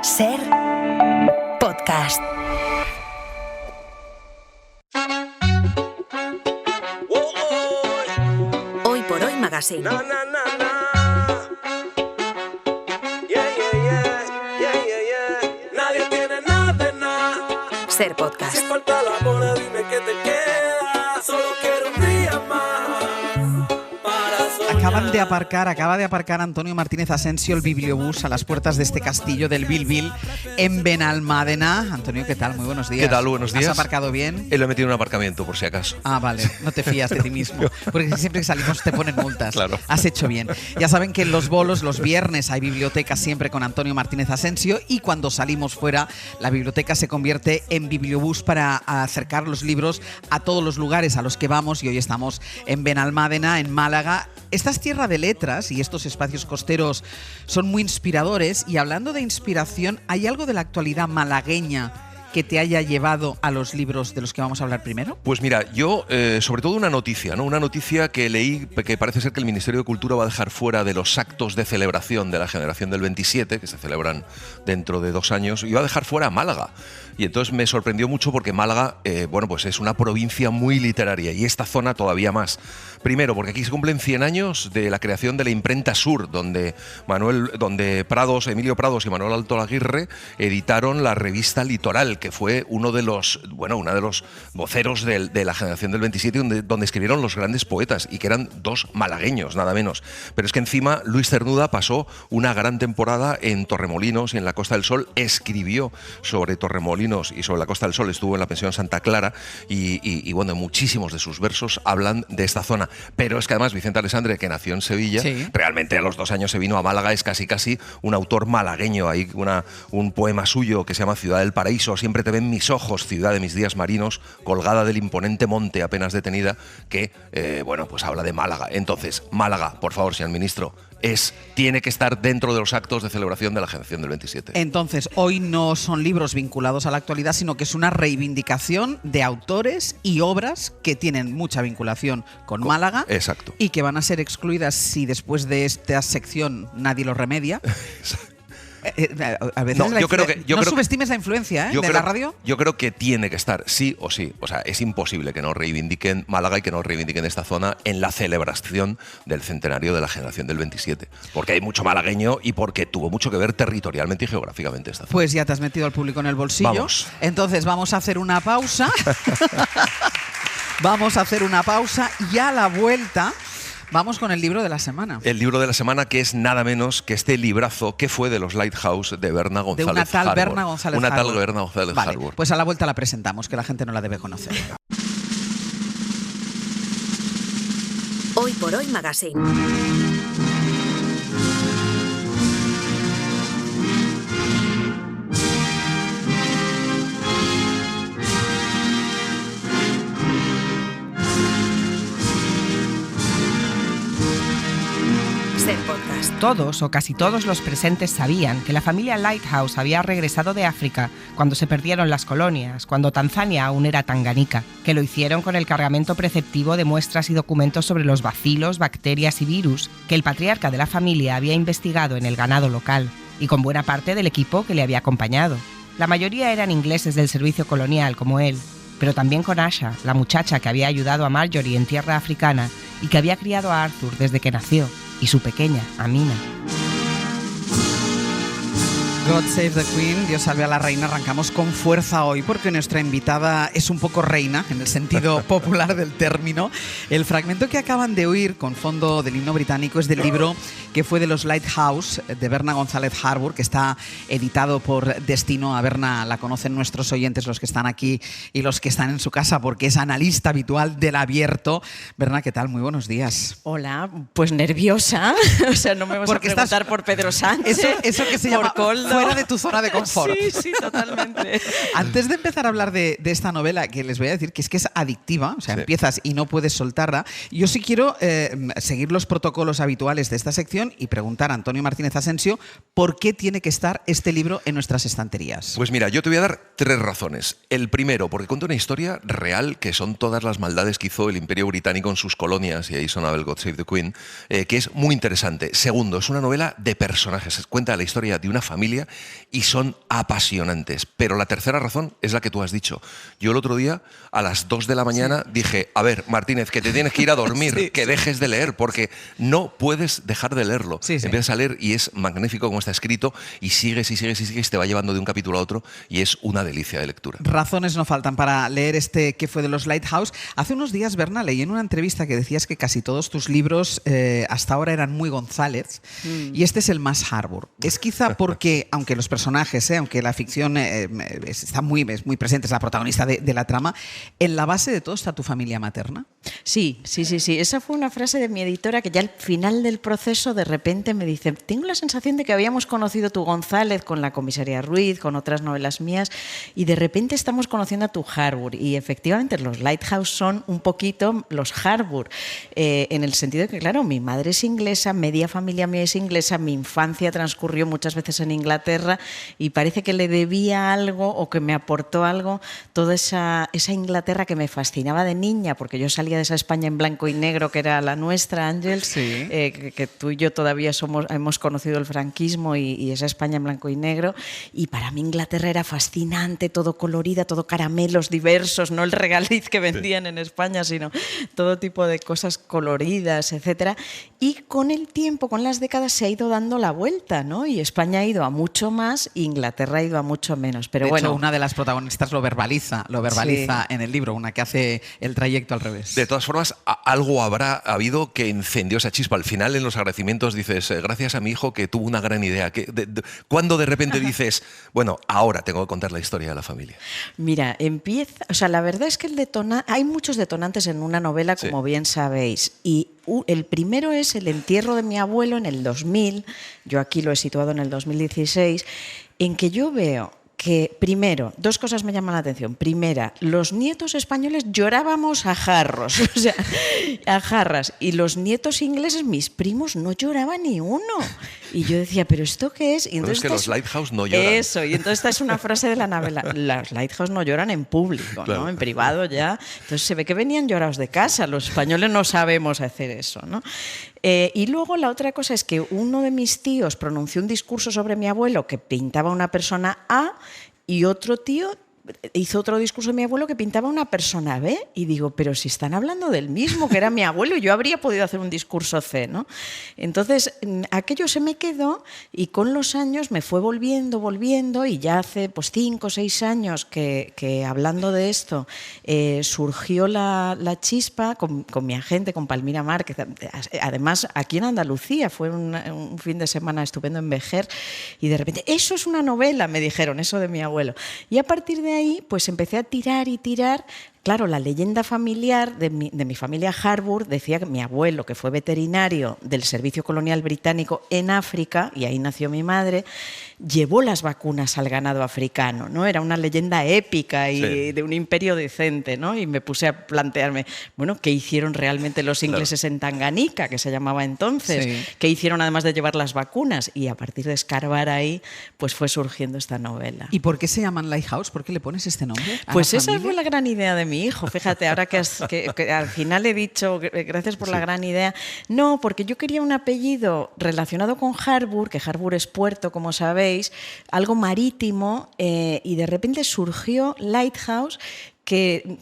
Ser podcast. Hoy por hoy Magazine. Nadie tiene nada de nada. Ser podcast. Si falta la bola, dime qué te queda. Solo quiero un día más para soñar. Acaba de aparcar Antonio Martínez Asensio el bibliobús a las puertas de este castillo del Bilbil en Benalmádena. Antonio, ¿qué tal? Muy buenos días. ¿Qué tal? Buenos días. ¿Has aparcado bien? Lo he metido en un aparcamiento, por si acaso. Ah, vale. No te fías de ti mismo. Porque siempre que salimos te ponen multas. Claro. Has hecho bien. Ya saben que en Los Bolos, los viernes, hay biblioteca siempre con Antonio Martínez Asensio, y cuando salimos fuera, la biblioteca se convierte en bibliobús para acercar los libros a todos los lugares a los que vamos, y hoy estamos en Benalmádena, en Málaga. Esta es tierra de letras y estos espacios costeros son muy inspiradores. Y hablando de inspiración, ¿hay algo de la actualidad malagueña que te haya llevado a los libros de los que vamos a hablar primero? Pues mira, yo sobre todo una noticia, ¿no? Una noticia que leí, que parece ser que el Ministerio de Cultura va a dejar fuera de los actos de celebración de la generación del 27, que se celebran dentro de 2 años, y va a dejar fuera a Málaga. Y entonces me sorprendió mucho porque Málaga, bueno, pues es una provincia muy literaria, y esta zona todavía más. Primero, porque aquí se cumplen 100 años de la creación de la Imprenta Sur, donde Emilio Prados y Manuel Alto Aguirre editaron la revista Litoral, que fue uno de los voceros de la generación del 27, donde escribieron los grandes poetas, y que eran 2 malagueños, nada menos. Pero es que encima Luis Cernuda pasó una gran temporada en Torremolinos y en la Costa del Sol, escribió sobre Torremolinos y sobre la Costa del Sol, estuvo en la pensión Santa Clara, y bueno, muchísimos de sus versos hablan de esta zona. Pero es que además Vicente Alessandre, que nació en Sevilla, sí, realmente a los 2 años se vino a Málaga, es casi un autor malagueño. Hay un poema suyo que se llama Ciudad del Paraíso, siempre te ven mis ojos, ciudad de mis días marinos, colgada del imponente monte apenas detenida, que, pues habla de Málaga. Entonces, Málaga, por favor, señor ministro, tiene que estar dentro de los actos de celebración de la generación del 27. Entonces, hoy no son libros vinculados a la actualidad, sino que es una reivindicación de autores y obras que tienen mucha vinculación con Málaga. Exacto. Y que van a ser excluidas si después de esta sección nadie lo remedia. A veces no subestimes la influencia de la radio. Yo creo que tiene que estar, sí o sí. O sea, es imposible que no reivindiquen Málaga y que no reivindiquen esta zona en la celebración del centenario de la generación del 27. Porque hay mucho malagueño y porque tuvo mucho que ver territorialmente y geográficamente esta zona. Pues ya te has metido al público en el bolsillo. Vamos. Entonces vamos a hacer una pausa. Vamos a hacer una pausa y a la vuelta vamos con el libro de la semana. El libro de la semana, que es nada menos que este librazo que fue de los Lighthouse de Berna González Harbour. De una tal Berna González Harbour. Una tal Berna González Harbour. Pues a la vuelta la presentamos, que la gente no la debe conocer. Hoy por hoy Magazine. Todos o casi todos los presentes sabían que la familia Lighthouse había regresado de África cuando se perdieron las colonias, cuando Tanzania aún era Tanganica, que lo hicieron con el cargamento preceptivo de muestras y documentos sobre los bacilos, bacterias y virus que el patriarca de la familia había investigado en el ganado local, y con buena parte del equipo que le había acompañado. La mayoría eran ingleses del servicio colonial como él, pero también con Asha, la muchacha que había ayudado a Marjorie en tierra africana y que había criado a Arthur desde que nació, y su pequeña, Amina. God Save the Queen, Dios salve a la reina. Arrancamos con fuerza hoy porque nuestra invitada es un poco reina, en el sentido popular del término. El fragmento que acaban de oír con fondo del himno británico es del libro que fue de los Lighthouse, de Berna González Harbour, que está editado por Destino. A Berna la conocen nuestros oyentes, los que están aquí y los que están en su casa, porque es analista habitual del Abierto. Berna, ¿qué tal? Muy buenos días. Hola, pues nerviosa. O sea, no me vas porque a preguntar por Pedro Sánchez. Eso que se llama Coldo. Fuera de tu zona de confort. Sí, totalmente. Antes de empezar a hablar de esta novela, que les voy a decir que es adictiva, o sea, sí, empiezas y no puedes soltarla, yo sí quiero seguir los protocolos habituales de esta sección y preguntar a Antonio Martínez Asensio por qué tiene que estar este libro en nuestras estanterías. Pues mira, yo te voy a dar 3 razones. El primero, porque cuenta una historia real, que son todas las maldades que hizo el Imperio Británico en sus colonias, y ahí sonaba el God Save the Queen, que es muy interesante. Segundo, es una novela de personajes. Cuenta la historia de una familia familia y son apasionantes. Pero la tercera razón es la que tú has dicho. Yo el otro día, a las 2 de la mañana, dije, a ver, Martínez, que te tienes que ir a dormir, que dejes de leer, porque no puedes dejar de leerlo. Empiezas a leer y es magnífico como está escrito y sigues y sigues y sigues, te va llevando de un capítulo a otro y es una delicia de lectura. Razones no faltan para leer este que fue de los Lighthouse. Hace unos días, Berna, leí en una entrevista que decías que casi todos tus libros hasta ahora eran muy González y este es el más Harbour. Es quizá porque, aunque los personajes, aunque la ficción está muy presente, es la protagonista de la trama, en la base de todo está tu familia materna. Sí. Esa fue una frase de mi editora que ya al final del proceso de repente me dice, tengo la sensación de que habíamos conocido tu González con la comisaría Ruiz, con otras novelas mías, y de repente estamos conociendo a tu Harbour. Y efectivamente los Lighthouse son un poquito los Harbour, en el sentido de que, claro, mi madre es inglesa, media familia mía es inglesa, mi infancia transcurrió muchas veces en Inglaterra y parece que le debía algo o que me aportó algo toda esa Inglaterra que me fascinaba de niña, porque yo salía de esa España en blanco y negro que era la nuestra, Ángels, que tú y yo todavía hemos conocido el franquismo y esa España en blanco y negro, y para mí Inglaterra era fascinante, todo colorida, todo caramelos diversos, no el regaliz que vendían en España, sino todo tipo de cosas coloridas, etcétera. Y con el tiempo, con las décadas, se ha ido dando la vuelta, ¿no? Y España ha ido a mucho más e Inglaterra ha ido a mucho menos. Pero de hecho, una de las protagonistas lo verbaliza en el libro, una que hace el trayecto al revés. De todas formas, algo habrá habido que encendió esa chispa. Al final, en los agradecimientos dices, gracias a mi hijo que tuvo una gran idea. ¿Cuándo de repente dices, bueno, ahora tengo que contar la historia de la familia? Mira, la verdad es que hay muchos detonantes en una novela, como bien sabéis, y el primero es el entierro de mi abuelo en el 2000, yo aquí lo he situado en el 2016, en que yo veo que, primero, dos cosas me llaman la atención. Primera, los nietos españoles llorábamos a jarros, o sea, a jarras, y los nietos ingleses, mis primos, no lloraban ni uno. Y yo decía, ¿pero esto qué es? Y entonces es que los Lighthouse no lloran. Eso, y entonces esta es una frase de la novela. Los Lighthouse no lloran en público, claro, ¿no? En privado ya. Entonces se ve que venían llorados de casa. Los españoles no sabemos hacer eso, ¿no? Y luego la otra cosa es que uno de mis tíos pronunció un discurso sobre mi abuelo que pintaba una persona A y otro tío hizo otro discurso de mi abuelo que pintaba una persona B, y digo, pero si están hablando del mismo, que era mi abuelo, yo habría podido hacer un discurso C, ¿no? Entonces, aquello se me quedó y con los años me fue volviendo y ya hace 5 o 6 años que hablando de esto surgió la chispa con mi agente, con Palmira Márquez, además aquí en Andalucía, fue un fin de semana estupendo en Vejer, y de repente, eso es una novela, me dijeron, eso de mi abuelo. Y a partir de ahí, pues empecé a tirar y tirar. Claro, la leyenda familiar de mi familia Harbour decía que mi abuelo, que fue veterinario del Servicio Colonial Británico en África, y ahí nació mi madre, llevó las vacunas al ganado africano, ¿no? Era una leyenda épica y de un imperio decente, ¿no? Y me puse a plantearme, bueno, ¿qué hicieron realmente los ingleses en Tanganica, que se llamaba entonces? ¿Qué hicieron además de llevar las vacunas? Y a partir de escarbar ahí, pues fue surgiendo esta novela. ¿Y por qué se llaman Lighthouse? ¿Por qué le pones este nombre a pues la esa fue la gran idea de mi hijo. Fíjate, ahora que al final he dicho, gracias por la gran idea. No, porque yo quería un apellido relacionado con Harbour, que Harbour es puerto, como sabéis, algo marítimo, y de repente surgió Lighthouse, que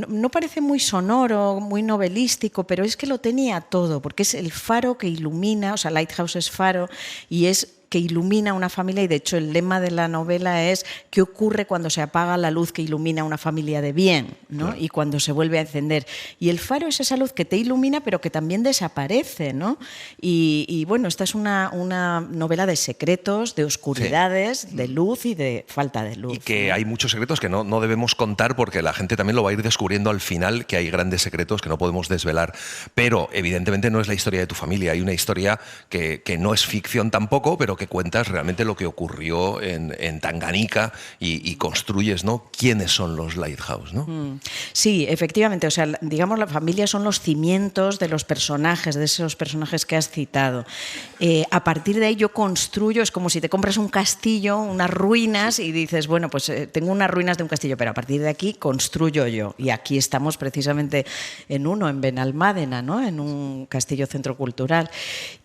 no parece muy sonoro, muy novelístico, pero es que lo tenía todo, porque es el faro que ilumina, o sea, Lighthouse es faro y es que ilumina una familia, y de hecho el lema de la novela es ¿qué ocurre cuando se apaga la luz que ilumina una familia de bien, ¿no? Claro. Y cuando se vuelve a encender. Y el faro es esa luz que te ilumina pero que también desaparece, ¿no? Y bueno, esta es una novela de secretos, de oscuridades, de luz y de falta de luz. Y que hay muchos secretos que no debemos contar porque la gente también lo va a ir descubriendo al final, que hay grandes secretos que no podemos desvelar. Pero evidentemente no es la historia de tu familia, hay una historia que no es ficción tampoco, pero que cuentas realmente lo que ocurrió en Tanganica y construyes, ¿no? ¿Quiénes son los Lighthouse, no? Sí, efectivamente. O sea, digamos, la familia son los cimientos de los personajes, de esos personajes que has citado. A partir de ahí yo construyo, es como si te compras un castillo, unas ruinas, y dices, bueno, pues tengo unas ruinas de un castillo, pero a partir de aquí construyo yo. Y aquí estamos precisamente en Benalmádena, ¿no? En un castillo centro cultural.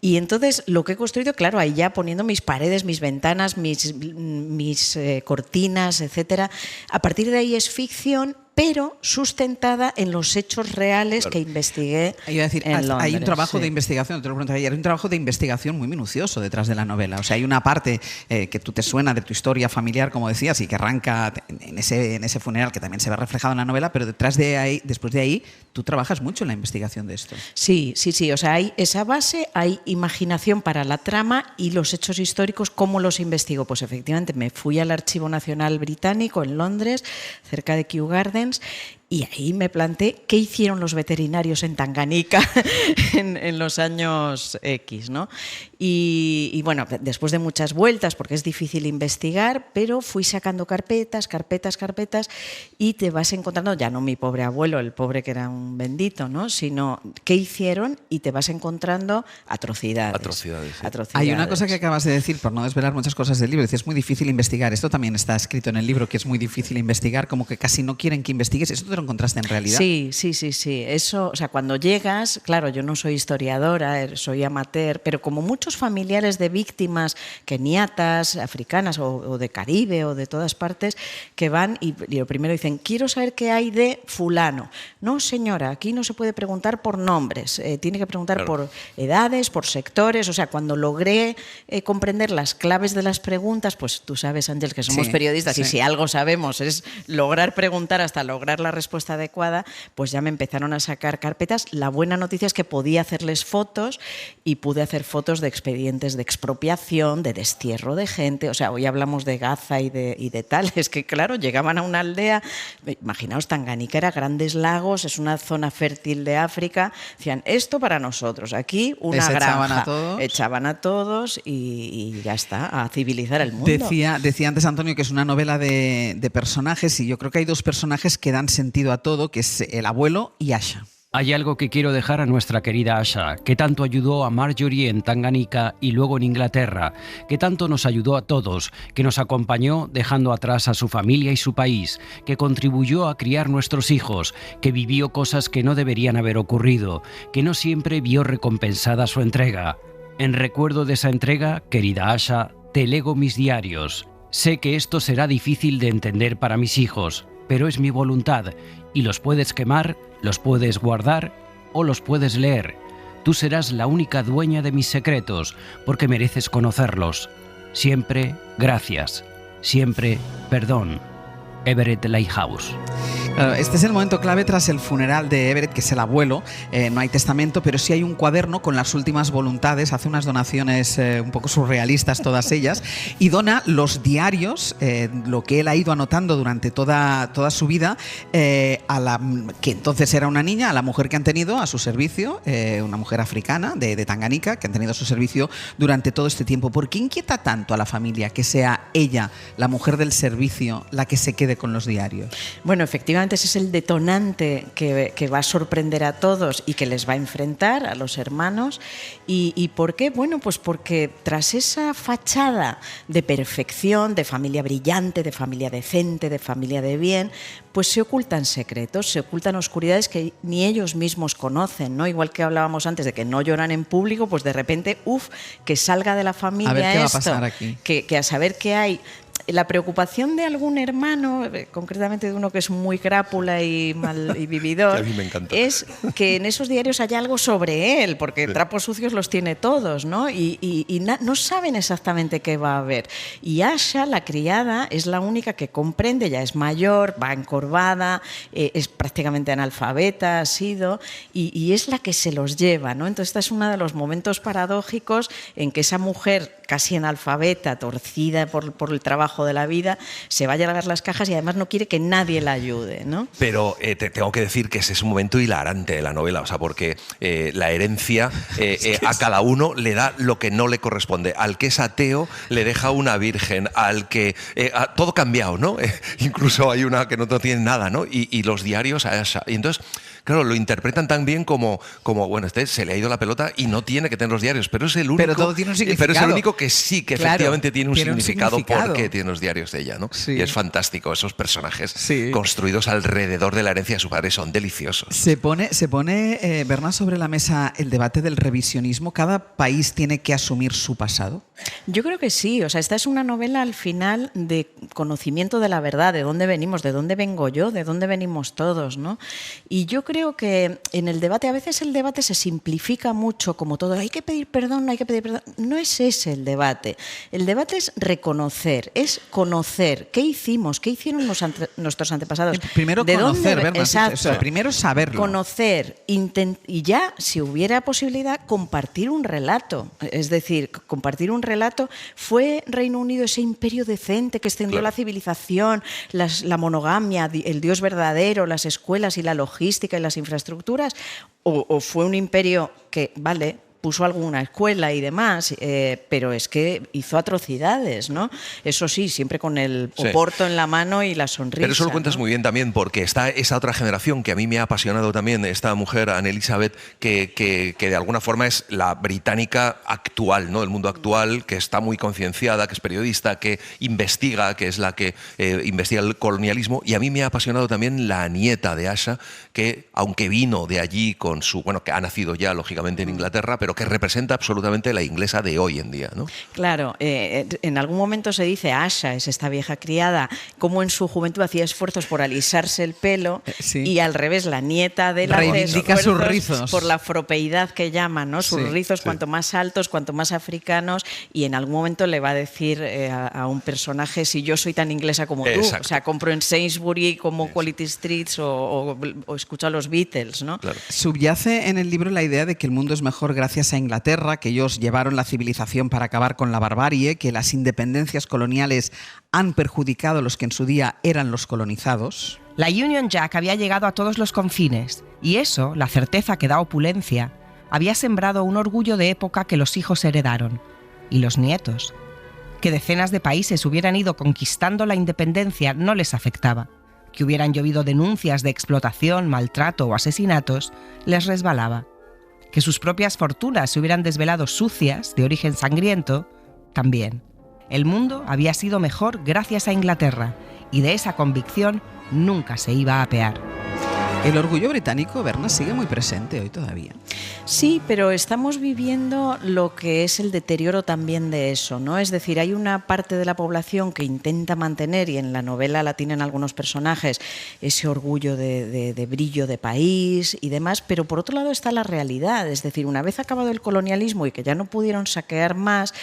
Y entonces lo que he construido, claro, ahí ya poniendo pintando mis paredes, mis ventanas, mis cortinas, etcétera. A partir de ahí es ficción, pero sustentada en los hechos reales que investigué. Iba a decir, en Londres, hay un trabajo de investigación, te lo pregunté ayer, hay un trabajo de investigación muy minucioso detrás de la novela. O sea, hay una parte que tú te suena de tu historia familiar, como decías, y que arranca en ese funeral que también se ve reflejado en la novela, pero después de ahí, tú trabajas mucho en la investigación de esto. Sí. O sea, hay esa base, hay imaginación para la trama y los hechos históricos, ¿cómo los investigo? Pues efectivamente me fui al Archivo Nacional Británico en Londres, cerca de Kew Gardens, y ahí me planteé qué hicieron los veterinarios en Tanganica en los años X, ¿no? Y bueno, después de muchas vueltas, porque es difícil investigar, pero fui sacando carpetas, y te vas encontrando, ya no mi pobre abuelo, el pobre que era un bendito, ¿no? Sino qué hicieron y te vas encontrando atrocidades. Hay una cosa que acabas de decir, por no desvelar muchas cosas del libro, dices, es muy difícil investigar. Esto también está escrito en el libro, que es muy difícil investigar, como que casi no quieren que investigues. ¿Esto te lo encontraste en realidad? Sí. Eso, o sea, cuando llegas, claro, yo no soy historiadora, soy amateur, pero como muchos familiares de víctimas keniatas, africanas o de Caribe o de todas partes, que van y lo primero dicen, quiero saber qué hay de fulano. No, señora, aquí no se puede preguntar por nombres, tiene que preguntar por edades, por sectores. O sea, cuando logré comprender las claves de las preguntas, pues tú sabes, Ángel, que somos periodistas y si algo sabemos es lograr preguntar hasta lograr la respuesta adecuada, pues ya me empezaron a sacar carpetas. La buena noticia es que podía hacerles fotos y pude hacer fotos de expedientes de expropiación, de destierro de gente. O sea, hoy hablamos de Gaza y de tal. Es que, claro, llegaban a una aldea, imaginaos, Tanganica era Grandes Lagos, es una zona fértil de África. Decían, esto para nosotros, aquí una granja. Echaban a todos y ya está, a civilizar el mundo. Decía antes Antonio que es una novela de personajes, y yo creo que hay dos personajes que dan sentido a todo, que es el abuelo y Asha. Hay algo que quiero dejar a nuestra querida Asha, que tanto ayudó a Marjorie en Tanganica y luego en Inglaterra, que tanto nos ayudó a todos, que nos acompañó dejando atrás a su familia y su país, que contribuyó a criar nuestros hijos, que vivió cosas que no deberían haber ocurrido, que no siempre vio recompensada su entrega. En recuerdo de esa entrega, querida Asha, te lego mis diarios. Sé que esto será difícil de entender para mis hijos, pero es mi voluntad, y los puedes quemar, los puedes guardar o los puedes leer. Tú serás la única dueña de mis secretos, porque mereces conocerlos. Siempre gracias, siempre perdón. Everett Lighthouse. Claro, este es el momento clave tras el funeral de Everett, que es el abuelo. No hay testamento, pero sí hay un cuaderno con las últimas voluntades. Hace unas donaciones un poco surrealistas todas ellas, y dona los diarios, lo que él ha ido anotando durante toda su vida, a la que entonces era una niña, a la mujer que han tenido a su servicio, una mujer africana de Tanganica, que han tenido a su servicio durante todo este tiempo. ¿Por qué inquieta tanto a la familia que sea ella, la mujer del servicio, la que se quede con los diarios? Bueno, efectivamente ese es el detonante que va a sorprender a todos y que les va a enfrentar a los hermanos. ¿Y por qué? Bueno, pues porque tras esa fachada de perfección, de familia brillante, de familia decente, de familia de bien, pues se ocultan secretos, se ocultan oscuridades que ni ellos mismos conocen, ¿no? Igual que hablábamos antes de que no lloran en público, pues de repente, que salga de la familia a ver qué esto, va a pasar aquí. Que a saber qué hay. La preocupación de algún hermano, concretamente de uno que es muy crápula y vividor, que a mí me encanta, es que en esos diarios haya algo sobre él, porque trapos sucios los tiene todos, ¿no? Y no saben exactamente qué va a haber. Y Asha, la criada, es la única que comprende, ya es mayor, va encorvada, es prácticamente analfabeta, ha sido, y es la que se los lleva, ¿no? Entonces, este es uno de los momentos paradójicos en que esa mujer casi analfabeta, torcida por el trabajo de la vida, se va a llevar las cajas y además no quiere que nadie la ayude, ¿no? Pero te tengo que decir que ese es un momento hilarante de la novela, o sea, porque la herencia a cada uno le da lo que no le corresponde. Al que es ateo le deja una virgen, al que... todo cambiado, ¿no? Incluso hay una que no tiene nada, ¿no? Y los diarios a esa. Y entonces, claro, lo interpretan tan bien como bueno, se le ha ido la pelota y no tiene que tener los diarios, pero es el único... Pero todo tiene un significado. Pero es el único creo que sí, que Claro, efectivamente tiene un significado significado. porque tiene los diarios de ella, ¿no? Sí. Y es fantástico, esos personajes Sí. construidos alrededor de la herencia de su padre son deliciosos. Se pone Berna, sobre la mesa el debate del revisionismo. ¿Cada país tiene que asumir su pasado? Yo creo que sí, o sea, esta es una novela al final de conocimiento de la verdad, de dónde venimos, de dónde vengo yo, de dónde venimos todos, ¿no? Y yo creo que en el debate, a veces el debate se simplifica mucho, como todo, hay que pedir perdón, no hay que pedir perdón. No es ese el debate. El debate es reconocer, es conocer qué hicimos, qué hicieron nuestros antepasados. Primero de conocer, dónde, Berna, exacto, o sea, primero saberlo. Conocer, y ya, si hubiera posibilidad, compartir un relato. Es decir, compartir un relato. ¿Fue Reino Unido ese imperio decente que extendió Claro. la civilización, la monogamia, el Dios verdadero, las escuelas y la logística y las infraestructuras? ¿O fue un imperio que, vale, puso alguna escuela y demás, pero es que hizo atrocidades, ¿no? Eso sí, siempre con el Sí. oporto en la mano y la sonrisa. Pero eso lo cuentas ¿no? muy bien también, porque está esa otra generación que a mí me ha apasionado también, esta mujer, Anne Elizabeth, que de alguna forma es la británica actual, ¿no? El mundo actual, que está muy concienciada, que es periodista, que investiga, que es la que investiga el colonialismo. Y a mí me ha apasionado también la nieta de Asha, que aunque vino de allí con su, bueno, que ha nacido ya lógicamente en Inglaterra, pero que representa absolutamente la inglesa de hoy en día, ¿no? Claro, en algún momento se dice Asha, es esta vieja criada, como en su juventud hacía esfuerzos por alisarse el pelo, Sí. y al revés, la nieta de él hace Reivindica sus esfuerzos rizos. por la afropeidad que llaman, ¿no? Sus Sí, rizos, sí. cuanto más altos, cuanto más africanos, y en algún momento le va a decir a un personaje, si yo soy tan inglesa como tú, Exacto. o sea, compro en Sainsbury como Quality Streets o escucho a los Beatles, ¿no? Claro. Subyace en el libro la idea de que el mundo es mejor gracias a Inglaterra, que ellos llevaron la civilización para acabar con la barbarie, que las independencias coloniales han perjudicado a los que en su día eran los colonizados. La Union Jack había llegado a todos los confines, y eso, la certeza que da opulencia, había sembrado un orgullo de época que los hijos heredaron, y los nietos. Que decenas de países hubieran ido conquistando la independencia no les afectaba. Que hubieran llovido denuncias de explotación, maltrato o asesinatos les resbalaba. Que sus propias fortunas se hubieran desvelado sucias, de origen sangriento, también. El mundo había sido mejor gracias a Inglaterra, y de esa convicción nunca se iba a apear. El orgullo británico, Berna, sigue muy presente hoy todavía. Sí, pero estamos viviendo lo que es el deterioro también de eso, ¿no? Es decir, hay una parte de la población que intenta mantener, y en la novela la tienen algunos personajes, ese orgullo de brillo de país y demás, pero por otro lado está la realidad. Es decir, una vez acabado el colonialismo y que ya no pudieron saquear más,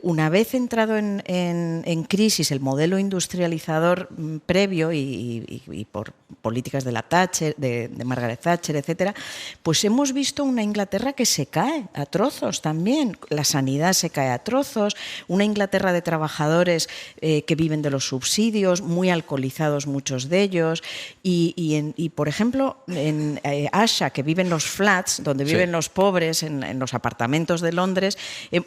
una vez entrado en crisis el modelo industrializador previo y por políticas de la Thatcher, de Margaret Thatcher, etcétera, pues hemos visto una Inglaterra que se cae a trozos también. La sanidad se cae a trozos, una Inglaterra de trabajadores que viven de los subsidios, muy alcoholizados muchos de ellos, y por ejemplo, en Asha, que vive en los flats, donde viven Sí. los pobres, en los apartamentos de Londres,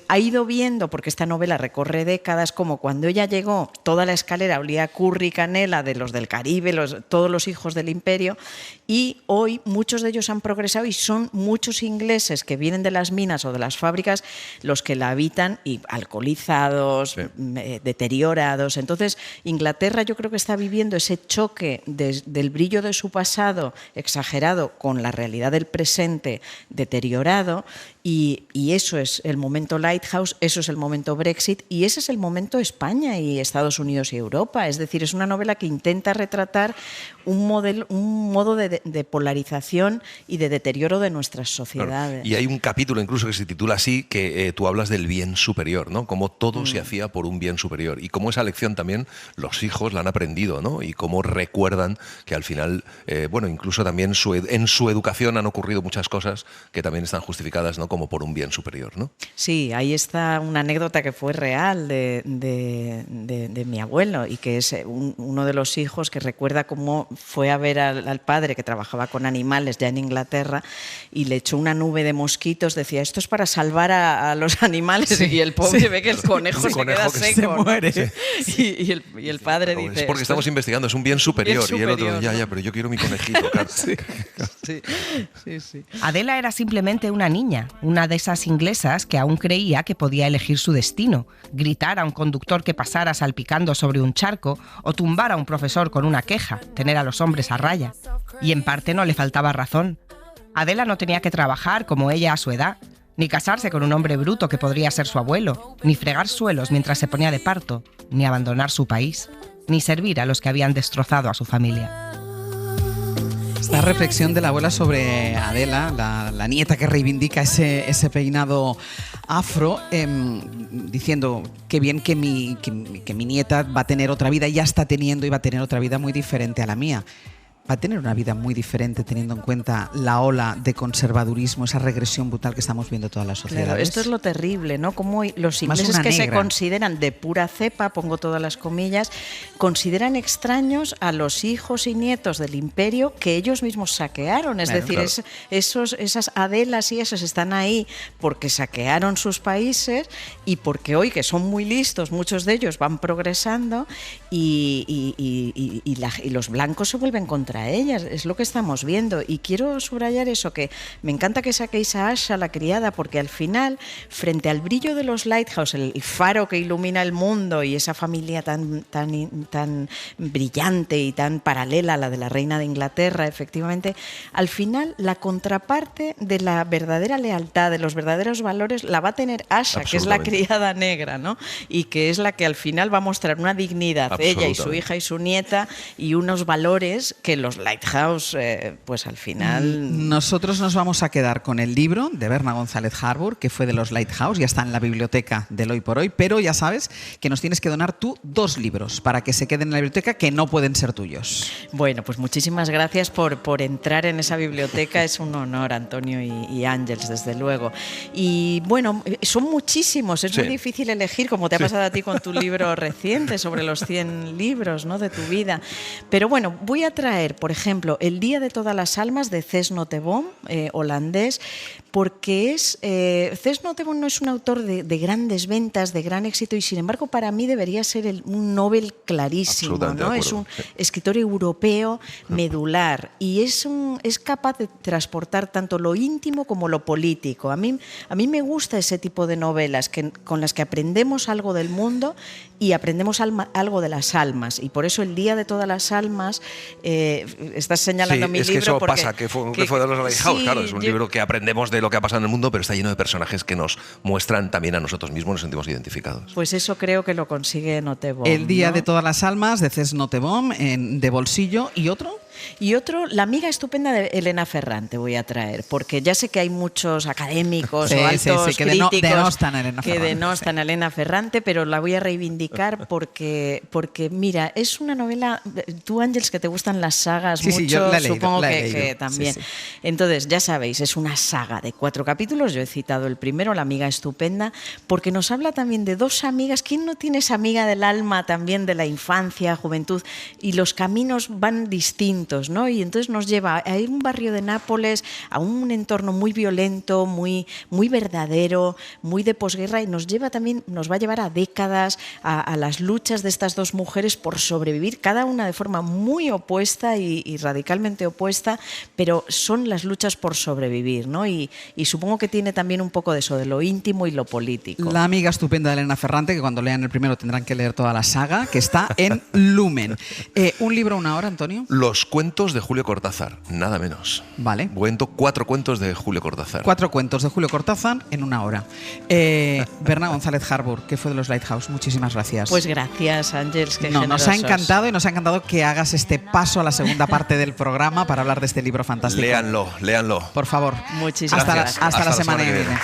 ha ido viendo, porque esta novela recorre décadas, como cuando ella llegó, toda la escalera olía a curry y canela de los del Caribe, todos los hijos del imperio, y hoy muchos de ellos han progresado y son muchos ingleses que vienen de las minas o de las fábricas los que la habitan, y alcoholizados, deteriorados. Entonces, Inglaterra yo creo que está viviendo ese choque del brillo de su pasado exagerado con la realidad del presente deteriorado, y eso es el momento Lighthouse, eso es el momento Brexit, y ese es el momento España y Estados Unidos y Europa. Es decir, es una novela que intenta retratar un modo de polarización y de deterioro de nuestras sociedades. Claro. Y hay un capítulo incluso que se titula así, que tú hablas del bien superior, ¿no? Cómo todo se hacía por un bien superior, y cómo esa lección también los hijos la han aprendido, ¿no? Y cómo recuerdan que al final, bueno, incluso también en su educación han ocurrido muchas cosas que también están justificadas, ¿no? Como por un bien superior, ¿no? Sí, ahí está una anécdota que fue real de mi abuelo, y que es uno de los hijos que recuerda cómo fue a ver al padre que trabajaba con animales ya en Inglaterra, y le echó una nube de mosquitos, decía, esto es para salvar a los animales, y el pobre ve que el conejo se queda seco, se ¿no? muere. Y el padre dice... Es porque "Esto estamos investigando, es un bien superior. bien Y el otro, superior, ya, ¿no? pero yo quiero mi conejito, claro. Sí. Adela era simplemente una niña, una de esas inglesas que aún creía que podía elegir su destino, gritar a un conductor que pasara salpicando sobre un charco o tumbar a un profesor con una queja, tener a los hombres a raya. Y en parte no le faltaba razón. Adela no tenía que trabajar como ella a su edad, ni casarse con un hombre bruto que podría ser su abuelo, ni fregar suelos mientras se ponía de parto, ni abandonar su país, ni servir a los que habían destrozado a su familia. Esta reflexión de la abuela sobre Adela, la nieta que reivindica ese peinado afro, diciendo que bien que mi nieta va a tener otra vida, ya está teniendo y va a tener otra vida muy diferente a la mía. Va a tener una vida muy diferente teniendo en cuenta la ola de conservadurismo, esa regresión brutal que estamos viendo en todas las sociedades. Claro, esto es lo terrible, ¿no? Como los ingleses que se consideran de pura cepa, pongo todas las comillas, consideran extraños a los hijos y nietos del imperio que ellos mismos saquearon. Es decir, esas Adelas y esos están ahí porque saquearon sus países y porque hoy, que son muy listos, muchos de ellos van progresando y los blancos se vuelven contra ellas, es lo que estamos viendo. Y quiero subrayar eso, que me encanta que saquéis a Asha, la criada, porque al final, frente al brillo de los lighthouse, el faro que ilumina el mundo y esa familia tan brillante y tan paralela a la de la reina de Inglaterra, efectivamente, al final la contraparte de la verdadera lealtad, de los verdaderos valores, la va a tener Asha, que es la criada negra, ¿no? Y que es la que al final va a mostrar una dignidad, ella y su hija y su nieta, y unos valores que los lighthouse, pues al final... Nosotros nos vamos a quedar con el libro de Berna González Harbour, que fue de los lighthouse, ya está en la biblioteca del Hoy por Hoy, pero ya sabes que nos tienes que donar tú 2 libros para que se queden en la biblioteca, que no pueden ser tuyos. Bueno, pues muchísimas gracias por entrar en esa biblioteca, es un honor, Antonio y Ángels, desde luego. Y bueno, son muchísimos, es muy difícil elegir, como te ha pasado a ti con tu libro reciente sobre los 100 libros, ¿no?, de tu vida. Pero bueno, voy a traer, por ejemplo, El Día de Todas las Almas, de Ces Notteboom, holandés, porque Ces Notteboom no es un autor de grandes ventas, de gran éxito, y sin embargo para mí debería ser un Nobel clarísimo, ¿no? Es un escritor europeo medular y es capaz de transportar tanto lo íntimo como lo político. A mí me gusta ese tipo de novelas con las que aprendemos algo del mundo y aprendemos algo de las almas, y por eso El Día de Todas las Almas, estás señalando mi libro. Es que eso porque, pasa, que fue de los Lighthouse, claro, es un libro que aprendemos de lo que ha pasado en el mundo, pero está lleno de personajes que nos muestran también a nosotros mismos, nos sentimos identificados. Pues eso creo que lo consigue Notteboom. El Día, ¿no?, de de Todas las Almas, de Ces Notteboom, de bolsillo. ¿Y otro? Y otro, La amiga estupenda, de Elena Ferrante, voy a traer, porque ya sé que hay muchos académicos o altos que críticos denostan a Elena que Ferrante, denostan a Elena Ferrante, pero la voy a reivindicar porque mira, es una novela, tú, Ángels, que te gustan las sagas mucho, yo la he leído, supongo la he que leído. también. Sí. Entonces, ya sabéis, es una saga de 4 capítulos, yo he citado el primero, La amiga estupenda, porque nos habla también de 2 amigas. ¿Quién no tiene esa amiga del alma también de la infancia, juventud? Y los caminos van distintos, ¿no? Y entonces nos lleva a un barrio de Nápoles, a un entorno muy violento, muy verdadero, muy de posguerra, y nos va a llevar a décadas, a las luchas de estas 2 mujeres por sobrevivir, cada una de forma muy opuesta y radicalmente opuesta, pero son las luchas por sobrevivir, ¿no? Y supongo que tiene también un poco de eso, de lo íntimo y lo político. La amiga estupenda de Elena Ferrante, que cuando lean el primero tendrán que leer toda la saga, que está en Lumen. ¿Un libro, una hora, Antonio? Los cuentos de Julio Cortázar, nada menos. Vale. 4 cuentos de Julio Cortázar. 4 cuentos de Julio Cortázar en una hora. Berna González Harbour, que fue de los Lighthouse, muchísimas gracias. Pues gracias, Ángels, qué generosos. Nos ha encantado, y nos ha encantado que hagas este paso a la segunda parte del programa para hablar de este libro fantástico. Léanlo. Por favor. Muchísimas gracias. Hasta la semana que viene.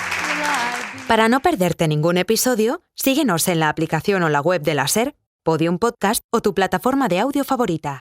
Para no perderte ningún episodio, síguenos en la aplicación o la web de la SER, Podium Podcast o tu plataforma de audio favorita.